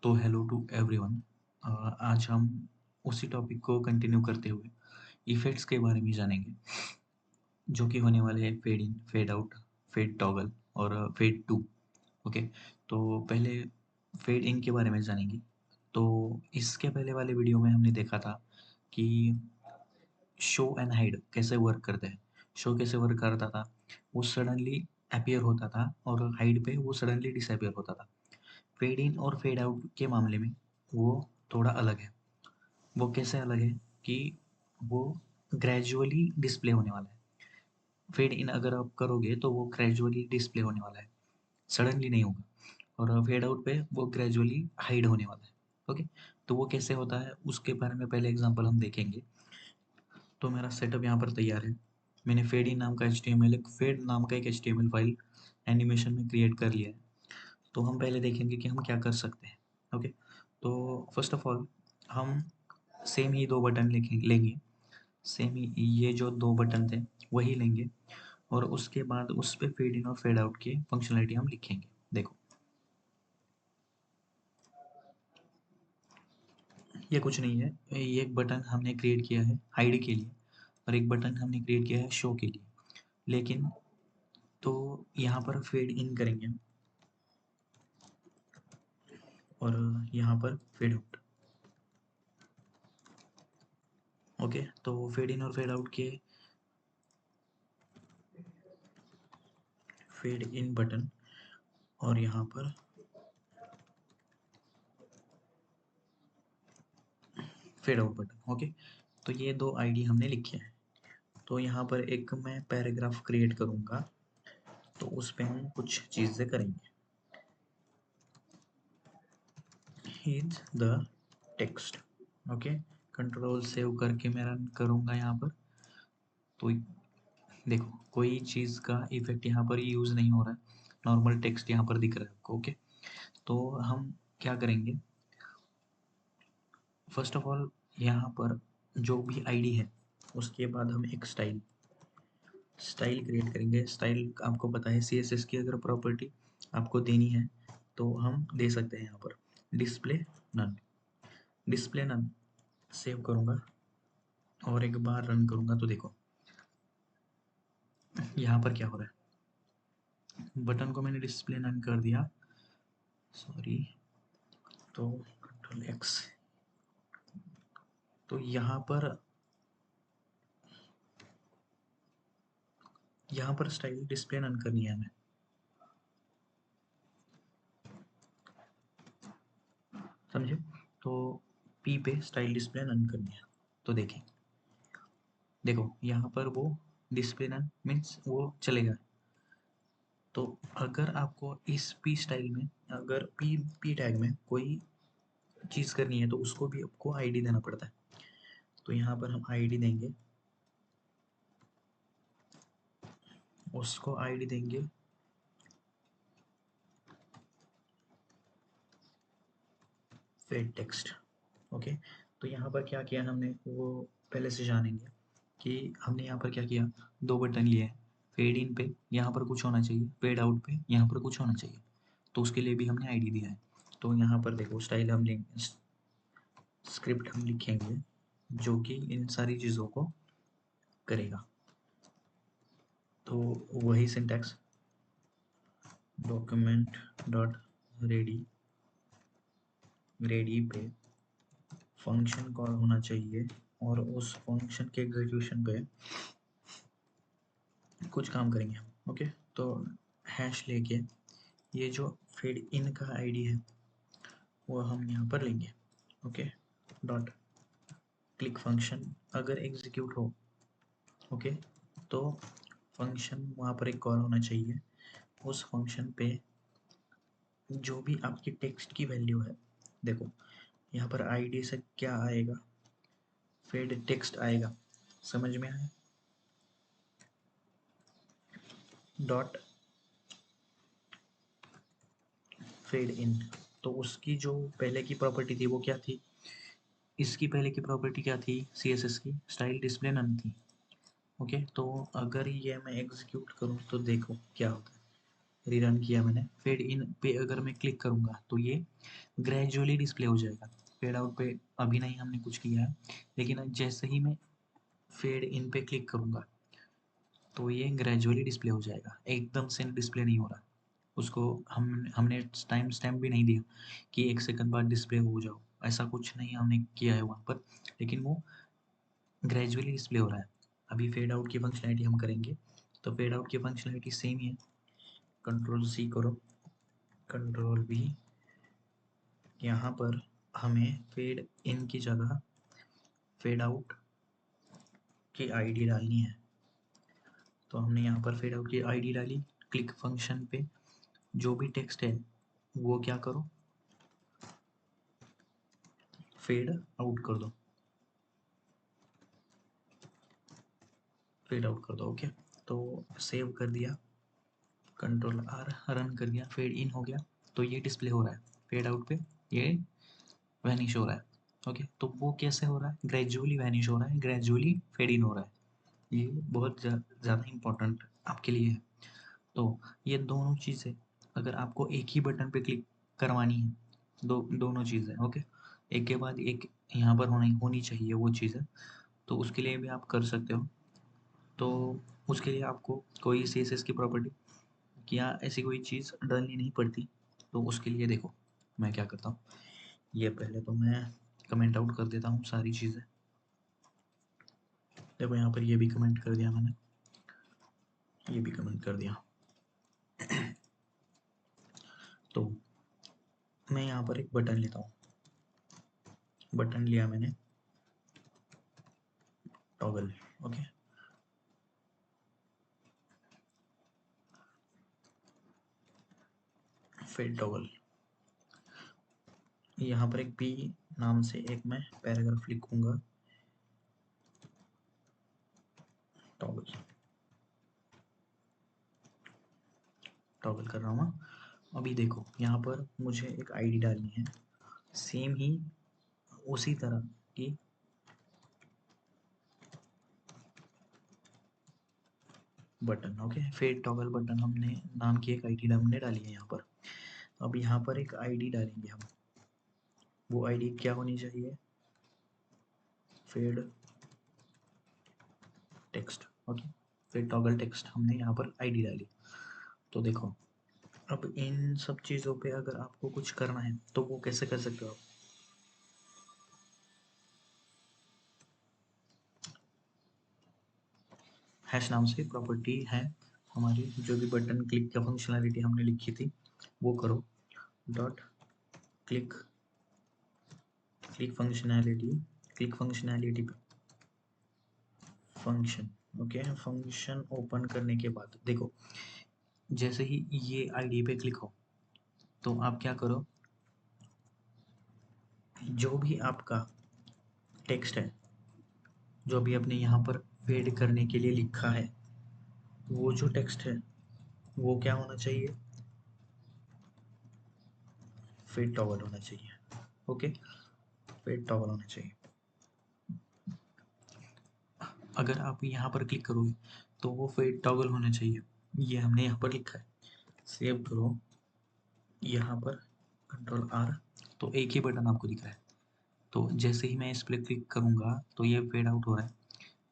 तो hello to everyone. आज हम उसी टॉपिक को कंटिन्यू करते हुए इफ़ेक्ट्स के बारे में जानेंगे, जो कि होने वाले हैं fade in, fade out, fade toggle और फेड टू। ओके, तो पहले फेड इन के बारे में जानेंगे। तो इसके पहले वाले वीडियो में हमने देखा था कि शो एंड हाइड कैसे वर्क करते हैं। शो कैसे वर्क करता था, वो सडनली अपीयर होता था और हाइड पे वो सडनली डिसअपीयर होता था। फेड इन और फेड आउट के मामले में वो थोड़ा अलग है। वो कैसे अलग है कि वो ग्रेजुअली डिस्प्ले होने वाला है। फेड इन अगर आप करोगे तो वो ग्रेजुअली डिस्प्ले होने वाला है, सडनली नहीं होगा। और फेड आउट पे वो ग्रेजुअली हाइड होने वाला है। ओके, तो वो कैसे होता है उसके बारे में पहले एग्जांपल हम देखेंगे। तो मेरा सेटअप यहाँ पर तैयार है। मैंने फेड इन नाम का फेड नाम का एक एचटीएमएल फाइल एनिमेशन में क्रिएट कर लिया है। तो हम पहले देखेंगे कि हम क्या कर सकते हैं। ओके, तो फर्स्ट ऑफ ऑल हम सेम ही दो बटन लेंगे। सेम ही ये जो दो बटन थे वही लेंगे और उसके बाद उस पे फेड इन और फेड आउट की फंक्शनलिटी हम लिखेंगे। देखो, ये कुछ नहीं है। ये एक बटन हमने क्रिएट किया है हाइड के लिए और एक बटन हमने क्रिएट किया है शो के लिए। लेकिन तो यहाँ पर फेड इन करेंगे हम और यहाँ पर फेड आउट। ओके, तो फेड इन और फेड आउट के फेड इन बटन और यहाँ पर फेड आउट बटन। ओके, तो ये दो आईडी हमने लिखे हैं। तो यहाँ पर एक मैं पैराग्राफ क्रिएट करूँगा, तो उस पे हम कुछ चीज़ें करेंगे। Is the text. Okay, control save करके मैं रन करूँगा यहाँ पर। तो देखो, कोई चीज़ का इफेक्ट यहाँ पर यूज़ नहीं हो रहा है, नॉर्मल टेक्स्ट यहाँ पर दिख रहा है आपको। ओके, तो हम क्या करेंगे, फर्स्ट ऑफ ऑल यहाँ पर जो भी आईडी है उसके बाद हम एक स्टाइल क्रिएट करेंगे। स्टाइल आपको पता है सीएसएस की अगर प्रॉपर्टी आपको देनी है तो हम दे सकते हैं। यहाँ पर display none, display none save करूँगा और एक बार रन करूँगा तो देखो यहाँ पर क्या हो रहा है। बटन को मैंने डिस्प्ले नन कर दिया, सॉरी, तो कंट्रोल एक्स। तो यहाँ पर स्टाइल डिस्प्ले नन करनी है हमें। समझे? तो पी पे स्टाइल डिस्प्ले नन करनी है। तो देखें, देखो यहाँ पर वो डिस्प्ले नन मीन्स वो चलेगा। तो अगर आपको इस पी स्टाइल में, अगर पी पी टैग में कोई चीज़ करनी है तो उसको भी आपको आईडी देना पड़ता है। तो यहाँ पर हम आईडी देंगे, उसको आईडी देंगे फेड टेक्स्ट। ओके, तो यहाँ पर क्या किया हमने वो पहले से जानेंगे कि हमने यहाँ पर क्या किया। दो बटन लिए हैं, फेड इन पे यहाँ पर कुछ होना चाहिए, फेड आउट पे यहाँ पर कुछ होना चाहिए। तो उसके लिए भी हमने आईडी दिया है। तो यहाँ पर देखो स्टाइल हम लेंगे, स्क्रिप्ट हम लिखेंगे जो कि इन सारी चीज़ों को करेगा। तो वही syntax, document dot ready, ready पे फंक्शन कॉल होना चाहिए और उस फंक्शन के एग्जीक्यूशन पे कुछ काम करेंगे हम। ओके, तो हैश लेके ये जो फेड इन का आईडी है वो हम यहाँ पर लेंगे। ओके, डॉट क्लिक फंक्शन अगर एग्जीक्यूट हो, ओके, तो फंक्शन वहाँ पर एक कॉल होना चाहिए। उस फंक्शन पे जो भी आपकी टेक्स्ट की वैल्यू है, देखो यहाँ पर आईडी से क्या आएगा, फेड टेक्स्ट आएगा। समझ में आया? डॉट फेड इन, तो उसकी जो पहले की प्रॉपर्टी थी वो क्या थी, इसकी पहले की प्रॉपर्टी क्या थी, सीएसएस की स्टाइल डिस्प्ले नन थी। ओके, तो अगर ये मैं एग्जीक्यूट करूँ तो देखो क्या होता है। रीरन किया मैंने, फेड इन पे अगर मैं क्लिक करूँगा तो ये ग्रेजुअली डिस्प्ले हो जाएगा। फेड आउट पे अभी नहीं हमने कुछ किया है, लेकिन जैसे ही मैं फेड इन पे क्लिक करूँगा तो ये ग्रेजुअली डिस्प्ले हो जाएगा, एकदम से डिस्प्ले नहीं हो रहा। उसको हमने टाइम स्टैम्प भी नहीं दिया कि 1 सेकंड बाद डिस्प्ले हो जाओ, ऐसा कुछ नहीं हमने किया है वहाँ पर, लेकिन वो ग्रेजुअली डिस्प्ले हो रहा है। अभी फेड आउट की फंक्शनैलिटी हम करेंगे, तो फेड आउट की फंक्शनैलिटी सेम ही है। कंट्रोल सी करो, कंट्रोल वी, यहाँ पर हमें फेड इन की जगह फेड आउट की आईडी डालनी है। तो हमने यहाँ पर फेड आउट की आईडी डाली, क्लिक फंक्शन पे जो भी टेक्स्ट है वो क्या करो, फेड आउट कर दो, फेड आउट कर दो। ओके, तो सेव कर दिया, कंट्रोल आर रन कर दिया, फेड इन हो गया, तो ये डिस्प्ले हो रहा है। फेड आउट पे ये वैनिश हो रहा है। ओके, तो वो कैसे हो रहा है, ग्रेजुअली वैनिश हो रहा है, ग्रेजुअली फेड इन हो रहा है। ये बहुत ज़्यादा इम्पोर्टेंट आपके लिए है। तो ये दोनों चीज़ें अगर आपको एक ही बटन पे क्लिक करवानी है, दोनों चीज़ें, ओके, एक के बाद एक यहाँ पर होनी चाहिए वो चीज़ें, तो उसके लिए भी आप कर सकते हो। तो उसके लिए आपको कोई CSS की प्रॉपर्टी या ऐसी कोई चीज़ डालनी नहीं पड़ती। तो उसके लिए देखो मैं क्या करता हूँ, ये पहले तो मैं कमेंट आउट कर देता हूँ सारी चीज़ें। देखो यहाँ पर ये भी कमेंट कर दिया मैंने, ये भी कमेंट कर दिया। तो मैं यहाँ पर एक बटन लेता हूँ, बटन लिया मैंने टॉगल, ओके, फेड टॉगल। यहाँ पर एक पी नाम से एक मैं पैराग्राफ लिखूंगा, टॉगल, टॉगल कर रहा हूँ। अभी देखो यहाँ पर मुझे एक आईडी डालनी है, सेम ही उसी तरह की button, okay, fade toggle button हमने नाम की एक आईडी हमने डाली है यहाँ पर। अब यहाँ पर एक आईडी डालेंगे हम, वो आईडी क्या होनी चाहिए, fade text, okay, fade toggle text हमने यहाँ पर आईडी डाली। तो देखो अब इन सब चीज़ों पे अगर आपको कुछ करना है तो वो कैसे कर सकते हो आप, हैश नाम से प्रॉपर्टी है हमारी, जो भी बटन क्लिक का फंक्शनैलिटी हमने लिखी थी वो करो, dot click, click functionality, click functionality पे फंक्शन, ओके, फंक्शन ओपन करने के बाद देखो जैसे ही ये आईडी पे क्लिक हो तो आप क्या करो, जो भी आपका टेक्स्ट है, जो भी आपने यहाँ पर फेड करने के लिए लिखा है, वो जो टेक्स्ट है वो क्या होना चाहिए, फेड टॉगल होना चाहिए, ओके, फेड टॉगल होना चाहिए। अगर आप यहाँ पर क्लिक करोगे तो वो फेड टॉगल होना चाहिए, ये हमने यहाँ पर लिखा है। सेव करो, यहाँ पर कंट्रोल आर, तो एक ही बटन आपको दिख रहा है। तो जैसे ही मैं इस पर क्लिक करूँगा तो ये फेड आउट हो रहा है,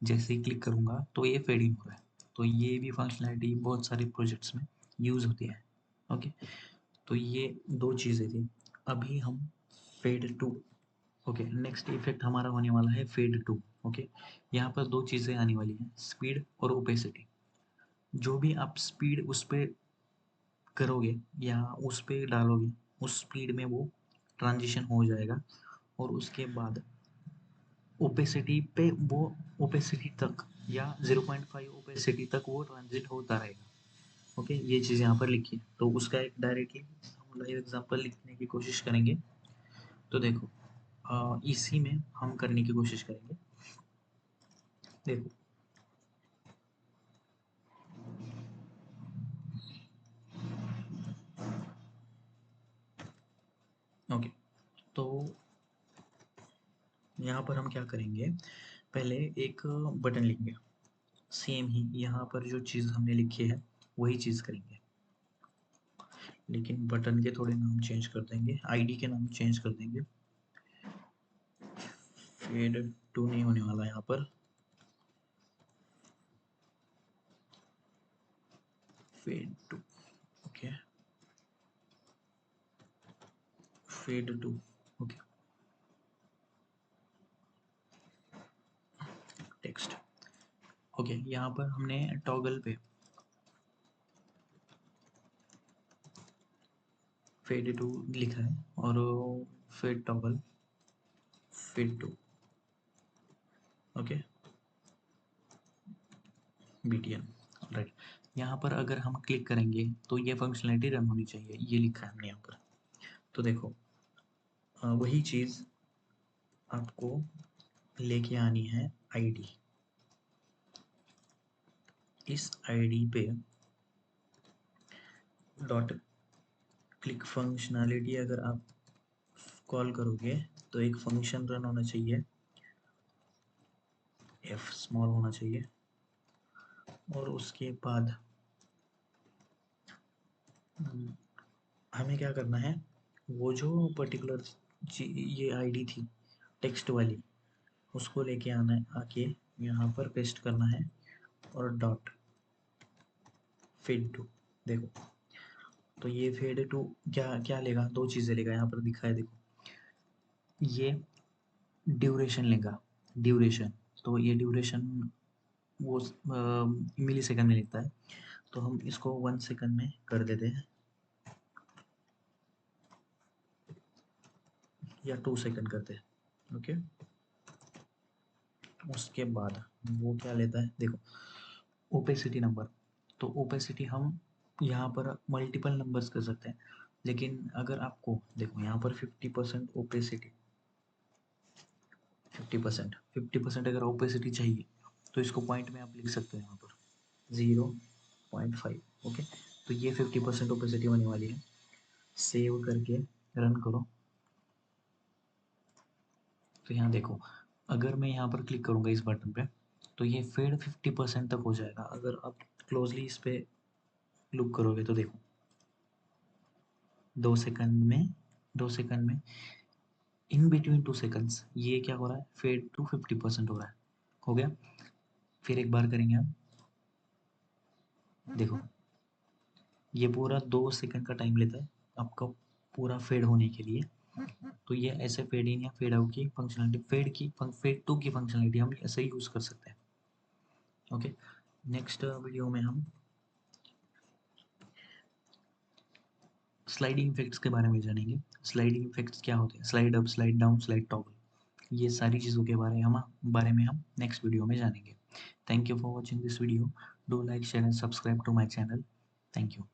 जैसे ही क्लिक करूँगा तो ये फेड इन हो रहा है। तो ये भी फंक्शनैलिटी बहुत सारे प्रोजेक्ट्स में यूज़ होती है। ओके, तो ये दो चीज़ें थी। अभी हम fade to, okay, next effect हमारा होने वाला है फेड टू। ओके, यहाँ पर दो चीज़ें आने वाली हैं, स्पीड और ओपेसिटी। जो भी आप स्पीड उस पर करोगे या उस पर डालोगे, उस स्पीड में वो ट्रांजिशन हो जाएगा, और उसके बाद ओपेसिटी पे वो ओपेसिटी तक या 0.5 ओपेसिटी तक वो ट्रांजिट होता रहेगा। ओके, ये चीज़ यहाँ पर लिखी है, तो उसका एक डायरेक्टली हम लाइव एग्जांपल लिखने की कोशिश करेंगे। तो देखो इसी में हम करने की कोशिश करेंगे। देखो ओके, तो यहाँ पर हम क्या करेंगे, पहले एक बटन लिखेंगे, सेम ही यहाँ पर जो चीज़ हमने लिखी है वही चीज़ करेंगे। लेकिन बटन के थोड़े नाम चेंज कर देंगे, आईडी के नाम चेंज कर देंगे। फेड टू नहीं होने वाला यहाँ पर, fade to, okay, fade to, okay, text, okay. यहाँ पर हमने टॉगल पे फेड टू लिखा है और fade toggle fade to, okay, BTN, right. यहाँ पर अगर हम क्लिक करेंगे तो ये फंक्शनलिटी रन होनी चाहिए, ये लिखा है हमने यहाँ पर। तो देखो वही चीज़ आपको लेके आनी है आईडी। इस आईडी पे डॉट क्लिक फंक्शनैलिटी अगर आप कॉल करोगे तो एक फंक्शन रन होना चाहिए, एफ स्मॉल होना चाहिए, और उसके बाद हमें क्या करना है, वो जो पर्टिकुलर ये आईडी थी टेक्स्ट वाली, उसको लेके आना है, आके यहाँ पर पेस्ट करना है और डॉट फेड टू। देखो तो ये फेड टू क्या क्या लेगा, दो चीज़ें लेगा, यहाँ पर दिखा है देखो, ये ड्यूरेशन लेगा, ड्यूरेशन। तो ये ड्यूरेशन वो मिली सेकंड में लेता है, तो हम इसको 1 सेकंड में कर देते हैं या 2 सेकंड करते हैं, ओके। उसके बाद वो क्या लेता है देखो, ओपेसिटी नंबर। तो ओपेसिटी हम यहाँ पर मल्टीपल नंबर्स कर सकते हैं, लेकिन अगर आपको देखो यहाँ पर 50% ओपेसिटी, 50% अगर ओपेसिटी चाहिए तो इसको पॉइंट में आप लिख सकते हो यहाँ पर 0.5, ओके। तो ये 50% ओपेसिटी होने वाली है। सेव करके रन करो, तो यहाँ देखो अगर मैं यहाँ पर क्लिक करूँगा इस बटन पे तो ये फेड 50% तक हो जाएगा। अगर आप क्लोजली इस पे लुक करोगे तो देखो 2 सेकंड में इन बिटवीन 2 सेकंड्स ये क्या हो रहा है, फेड टू 50% हो रहा है, हो गया। फिर एक बार करेंगे हम, देखो ये पूरा 2 सेकंड का टाइम लेता है आपका पूरा फेड होने के लिए। तो ये ऐसे फेड इन या फेड आउट की फंक्शनलिटी, फेड टू की फंक्शनलिटी हम ऐसे ही यूज कर सकते हैं, ओके। नेक्स्ट वीडियो में हम स्लाइडिंग इफेक्ट्स के बारे में जानेंगे। स्लाइडिंग इफेक्ट्स क्या होते हैं, slide up, slide down, slide toggle, ये सारी चीज़ों के बारे में हम नेक्स्ट वीडियो में जानेंगे। Thank you for watching this video, do like share and subscribe to my channel. Thank you.